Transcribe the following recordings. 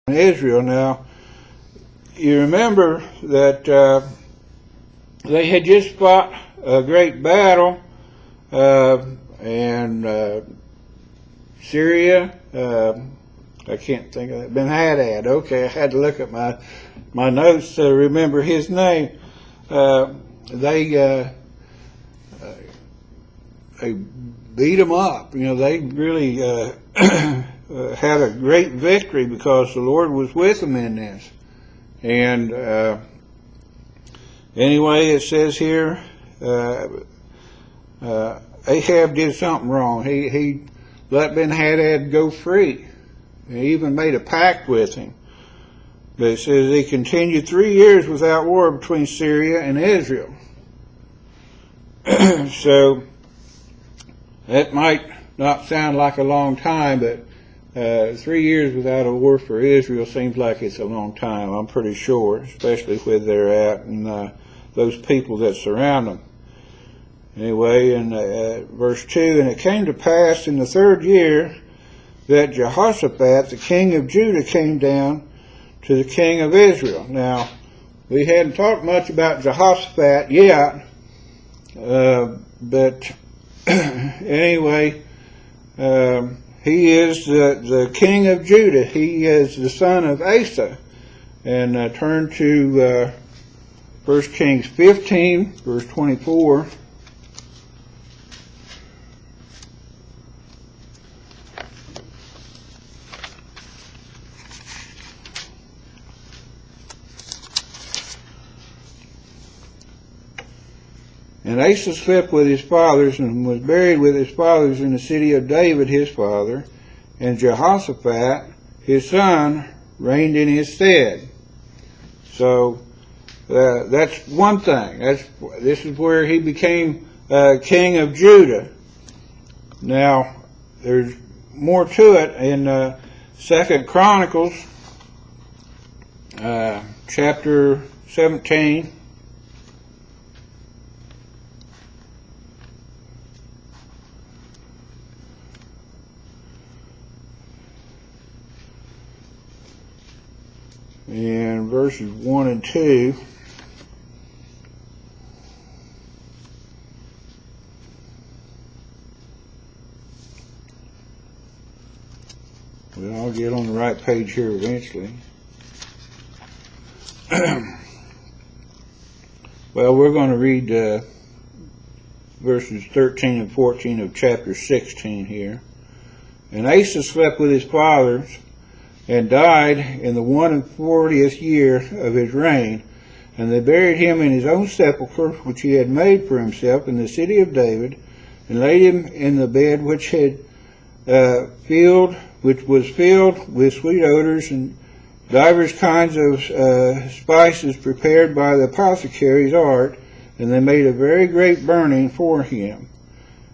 Israel. Now, you remember that they had just fought a great battle, and Syria, I can't think of it, Ben-Hadad. Okay, I had to look at my notes to remember his name. They beat them up. You know, they really had a great victory because the Lord was with them in this. And anyway, it says here, Ahab did something wrong. He let Ben-Hadad go free. He even made a pact with him. But it says he continued 3 years without war between Syria and Israel. So that might not sound like a long time, but 3 years without a war for Israel seems like it's a long time, I'm pretty sure, especially where they're at and those people that surround them. Anyway, in verse 2, and it came to pass in the 3rd year that Jehoshaphat, the king of Judah, came down to the king of Israel. Now, we hadn't talked much about Jehoshaphat yet, but anyway, he is the king of Judah. He is the son of Asa. And turn to 1 Kings 15, verse 24. And Asa slept with his fathers and was buried with his fathers in the city of David his father, and Jehoshaphat his son reigned in his stead. So that's one thing. This is where he became king of Judah. Now there's more to it in 2 Chronicles chapter 17. And verses 1 and 2. Well, I'll get on the right page here eventually. Well, we're going to read verses 13 and 14 of chapter 16 here. And Asa slept with his fathers, and died in the 41st year of his reign. And they buried him in his own sepulchre, which he had made for himself in the city of David, and laid him in the bed which was filled with sweet odors and divers kinds of spices prepared by the apothecary's art. And they made a very great burning for him.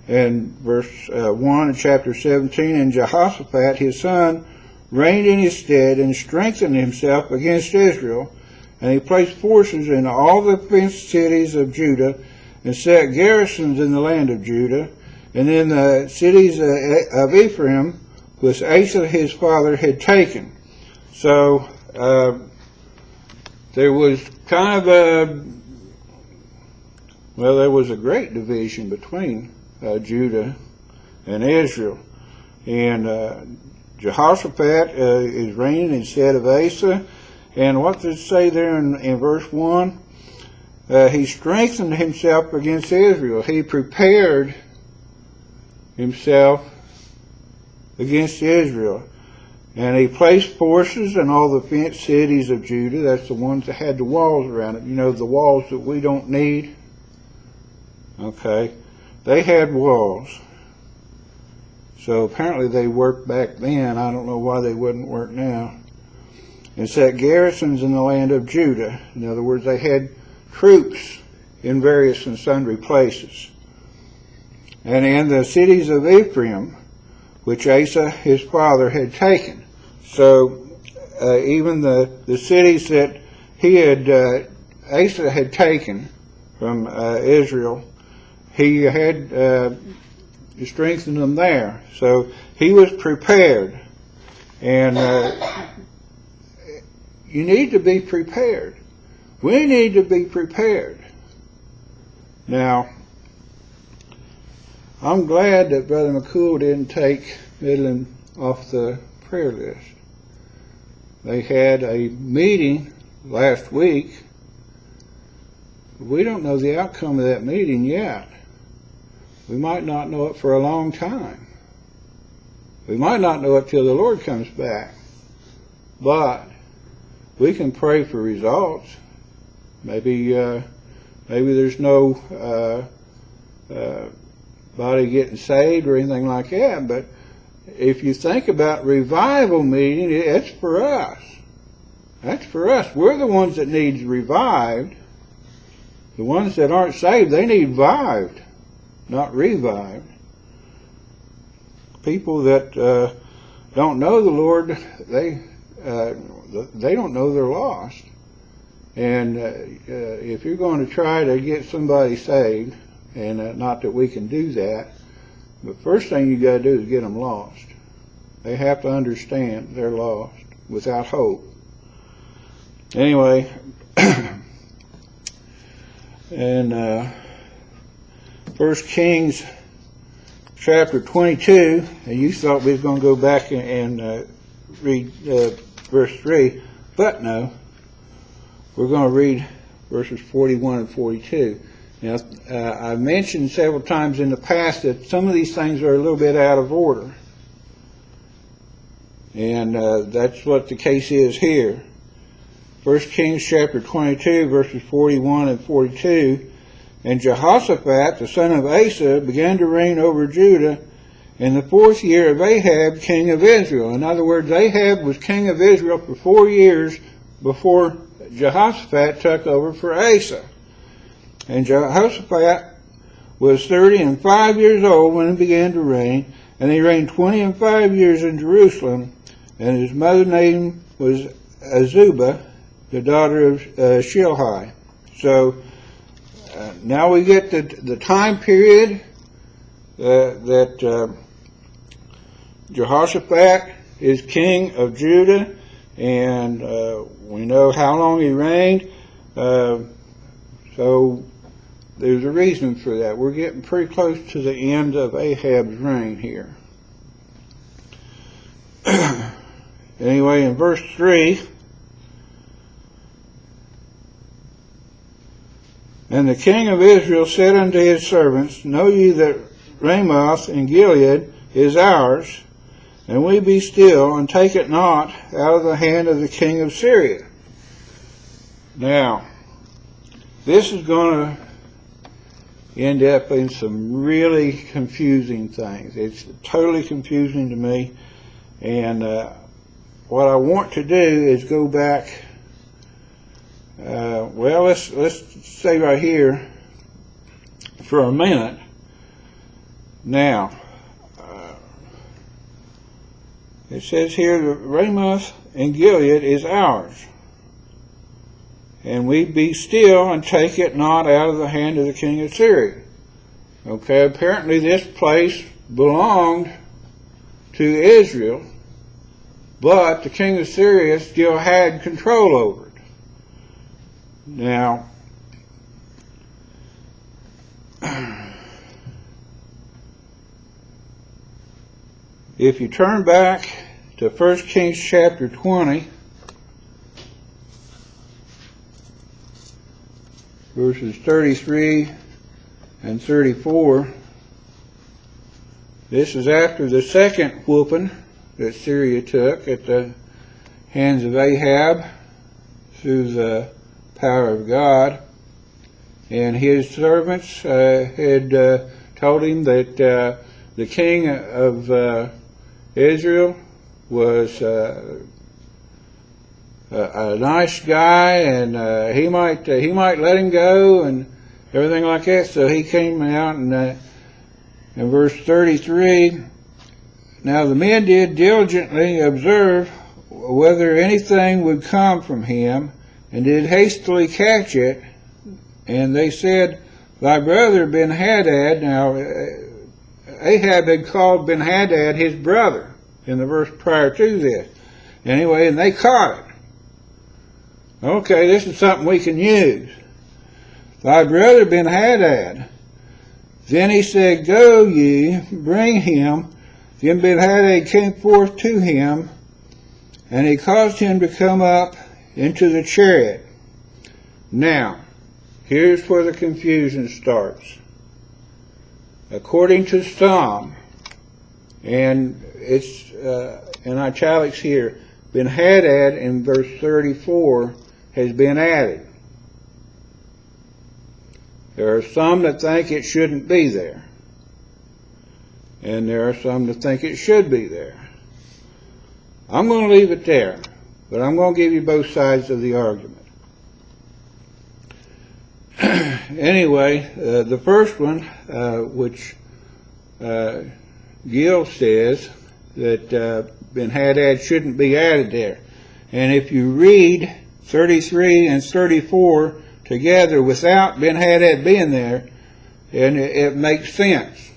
And verse 1 of chapter 17, and Jehoshaphat his son reigned in his stead, and strengthened himself against Israel. And he placed forces in all the fenced cities of Judah, and set garrisons in the land of Judah, and in the cities of Ephraim, which Asa his father had taken. So there was kind of there was a great division between Judah and Israel. And Jehoshaphat is reigning instead of Asa. And what does it say there in verse 1? He strengthened himself against Israel. He prepared himself against Israel. And he placed forces in all the fenced cities of Judah. That's the ones that had the walls around it. You know, the walls that we don't need. Okay. They had walls. So apparently they worked back then. I don't know why they wouldn't work now. And set garrisons in the land of Judah. In other words, they had troops in various and sundry places. And in the cities of Ephraim, which Asa his father had taken. So even the cities that Asa had taken from Israel, he had strengthened them there. So he was prepared. And you need to be prepared. We need to be prepared. Now, I'm glad that Brother McCool didn't take Midland off the prayer list. They had a meeting last week. We don't know the outcome of that meeting yet. We might not know it for a long time. We might not know it till the Lord comes back. But we can pray for results. Maybe there's no body getting saved or anything like that. But if you think about revival meeting, it's for us. That's for us. We're the ones that need revived. The ones that aren't saved, they need vived, not revived. People that don't know the Lord, they don't know they're lost. And if you're going to try to get somebody saved, and not that we can do that, the first thing you got to do is get them lost. They have to understand they're lost, without hope. Anyway, and 1 Kings chapter 22, and you thought we was going to go back and read verse 3, but no, we're going to read verses 41 and 42. Now, I've mentioned several times in the past that some of these things are a little bit out of order. And that's what the case is here. 1 Kings chapter 22, verses 41 and 42. And Jehoshaphat, the son of Asa, began to reign over Judah in the 4th year of Ahab, king of Israel. In other words, Ahab was king of Israel for 4 years before Jehoshaphat took over for Asa. And Jehoshaphat was 35 years old when he began to reign, and he reigned 25 years in Jerusalem, and his mother's name was Azubah, the daughter of Shilhi. So now we get the time period that Jehoshaphat is king of Judah, and we know how long he reigned. So there's a reason for that. We're getting pretty close to the end of Ahab's reign here. Anyway, in verse 3, and the king of Israel said unto his servants, Know ye that Ramoth in Gilead is ours, and we be still, and take it not out of the hand of the king of Syria. Now, this is going to end up in some really confusing things. It's totally confusing to me. And what I want to do is go back, well, let's stay right here for a minute. Now, it says here that Ramoth in Gilead is ours, and we be still and take it not out of the hand of the king of Syria. Okay, apparently this place belonged to Israel, but the king of Syria still had control over it. Now, if you turn back to 1 Kings chapter 20, verses 33 and 34, this is after the second whooping that Syria took at the hands of Ahab through the power of God. And his servants had told him that the king of Israel was a nice guy, and he might let him go and everything like that. So he came out, and in verse 33, now the men did diligently observe whether anything would come from him, and did hastily catch it. And they said, Thy brother Ben-Hadad, now Ahab had called Ben-Hadad his brother in the verse prior to this. Anyway, and they caught it. Okay, this is something we can use. Thy brother Ben-Hadad. Then he said, Go ye, bring him. Then Ben-Hadad came forth to him, and he caused him to come up into the chariot. Now, here's where the confusion starts. According to some, and it's in italics here, Ben-Hadad in verse 34 has been added. There are some that think it shouldn't be there. And there are some that think it should be there. I'm going to leave it there, but I'm going to give you both sides of the argument. Anyway, the first one, which Gil says that Ben-Hadad shouldn't be added there. And if you read 33 and 34 together without Ben-Hadad being there, and it makes sense.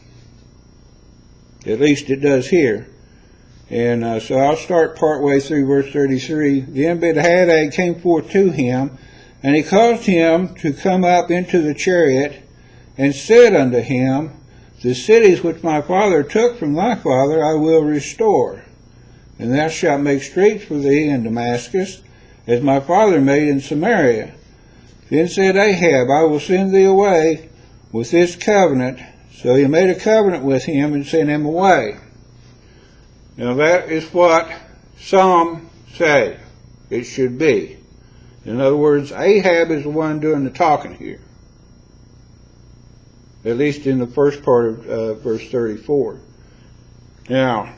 At least it does here. And so I'll start partway through verse 33. Then Ben-Hadad came forth to him, and he caused him to come up into the chariot, and said unto him, The cities which my father took from thy father I will restore, and thou shalt make streets for thee in Damascus, as my father made in Samaria. Then said Ahab, I will send thee away with this covenant. So he made a covenant with him and sent him away. Now that is what some say it should be. In other words, Ahab is the one doing the talking here. At least in the first part of verse 34. Now,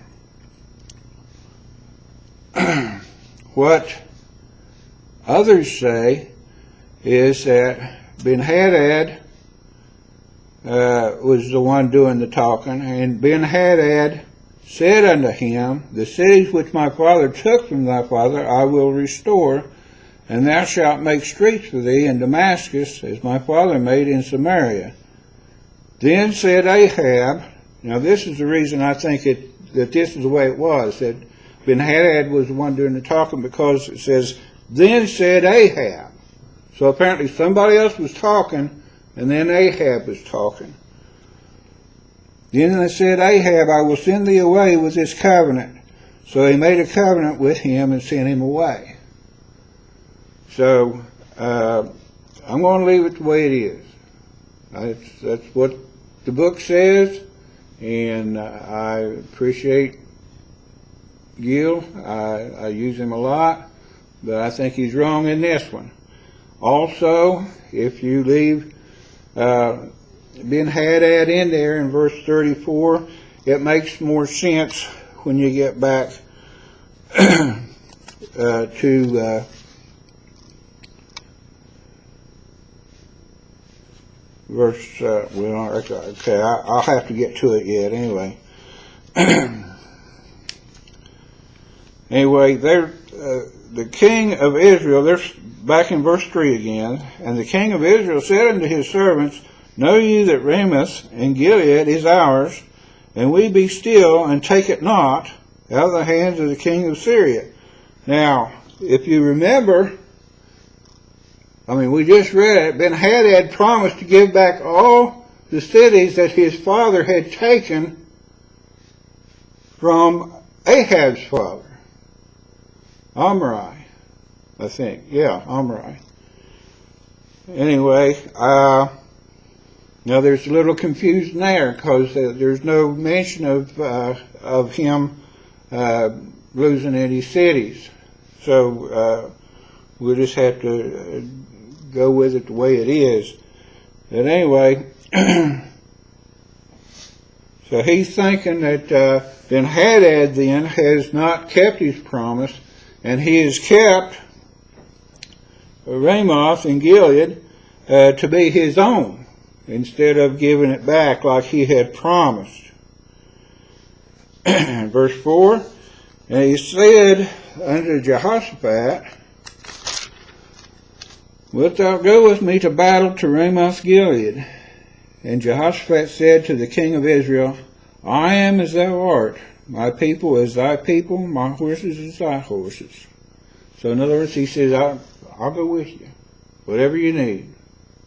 what others say is that Ben-Hadad was the one doing the talking, and Ben-Hadad said unto him, The cities which my father took from thy father I will restore, and thou shalt make streets for thee in Damascus, as my father made in Samaria. Then said Ahab, now this is the reason I think that this is the way it was, that Ben-Hadad was the one doing the talking, because it says, Then said Ahab. So apparently somebody else was talking, and then Ahab was talking. Then they said, Ahab, I will send thee away with this covenant. So he made a covenant with him and sent him away. So I'm going to leave it the way it is. That's what the book says, and I appreciate Gil. I use him a lot, but I think he's wrong in this one. Also, if you leave Ben-Hadad in there in verse 34, it makes more sense when you get back to verse, okay, I'll have to get to it yet anyway. Anyway, the king of Israel, there's back in verse 3 again, and the king of Israel said unto his servants, Know ye that Ramoth and Gilead is ours, and we be still, and take it not out of the hands of the king of Syria. Now, if you remember, we just read it, Ben-Hadad promised to give back all the cities that his father had taken from Ahab's father, Omri, I think. Yeah, Omri. Anyway, now there's a little confusion there, because there's no mention of him losing any cities. So we'll just have to go with it the way it is. But anyway, so he's thinking that Ben-Hadad then has not kept his promise, and he has kept Ramoth and Gilead to be his own, instead of giving it back like he had promised. Verse 4, And he said unto Jehoshaphat, Wilt thou go with me to battle to Ramoth Gilead? And Jehoshaphat said to the king of Israel, I am as thou art, my people as thy people, my horses as thy horses. So in other words, he says, I'll go with you. Whatever you need,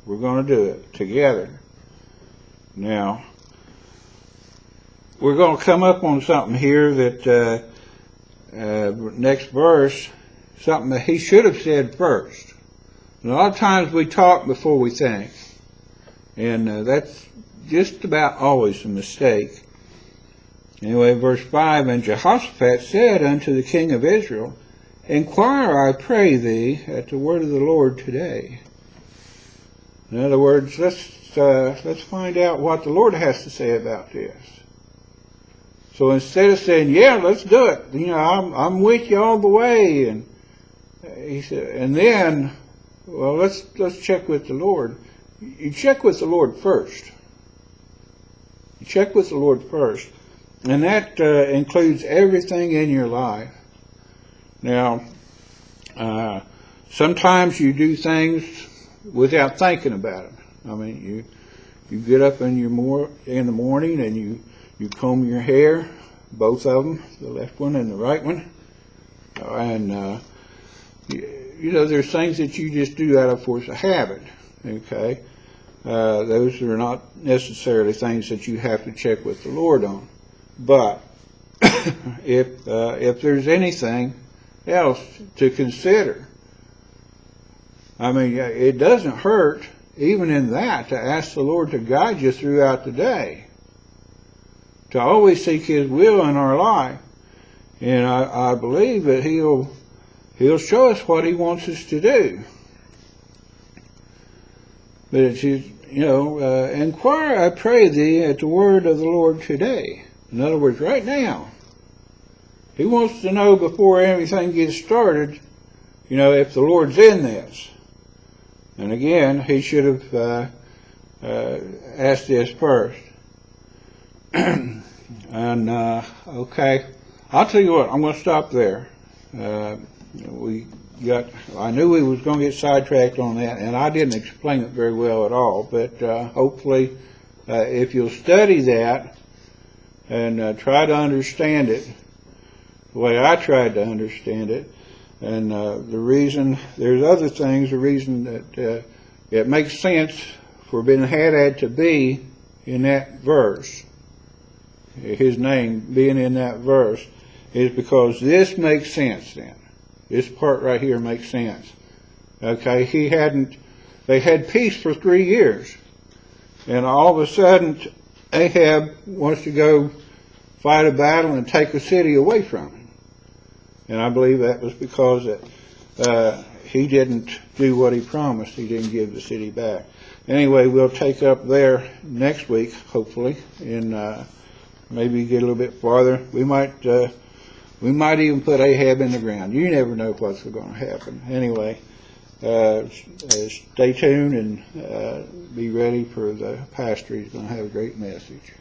we're going to do it together. Now, we're going to come up on something here that next verse, something that he should have said first. And a lot of times we talk before we think, and that's just about always a mistake. Anyway, verse 5, and Jehoshaphat said unto the king of Israel, Inquire, I pray thee, at the word of the Lord today. In other words, let's find out what the Lord has to say about this. So instead of saying, yeah, let's do it, you know, I'm with you all the way, and he said, and then, well, let's check with the Lord. You check with the Lord first. You check with the Lord first, and that includes everything in your life. Now, sometimes you do things without thinking about it. I mean, you get up in the morning and you comb your hair, both of them, the left one and the right one, and you know, there's things that you just do out of force of habit. Okay, those are not necessarily things that you have to check with the Lord on, but if there's anything else to consider, I mean, it doesn't hurt even in that to ask the Lord to guide you throughout the day, to always seek His will in our life, and I believe that He'll show us what He wants us to do. But it's, you know, inquire, I pray thee, at the word of the Lord today. In other words, right now. He wants to know before everything gets started, you know, if the Lord's in this. And again, he should have asked this first. And, okay, I'll tell you what, I'm going to stop there. I knew we was going to get sidetracked on that, and I didn't explain it very well at all, but hopefully if you'll study that and try to understand it the way I tried to understand it, and the reason, there's other things, the reason that it makes sense for Ben-Hadad to be in that verse, his name being in that verse, is because this makes sense then. This part right here makes sense. Okay, they had peace for 3 years, and all of a sudden Ahab wants to go fight a battle and take a city away from him. And I believe that was because he didn't do what he promised. He didn't give the city back. Anyway, we'll take up there next week, hopefully, and maybe get a little bit farther. We might even put Ahab in the ground. You never know what's going to happen. Anyway, stay tuned and be ready for the pastor. He's going to have a great message.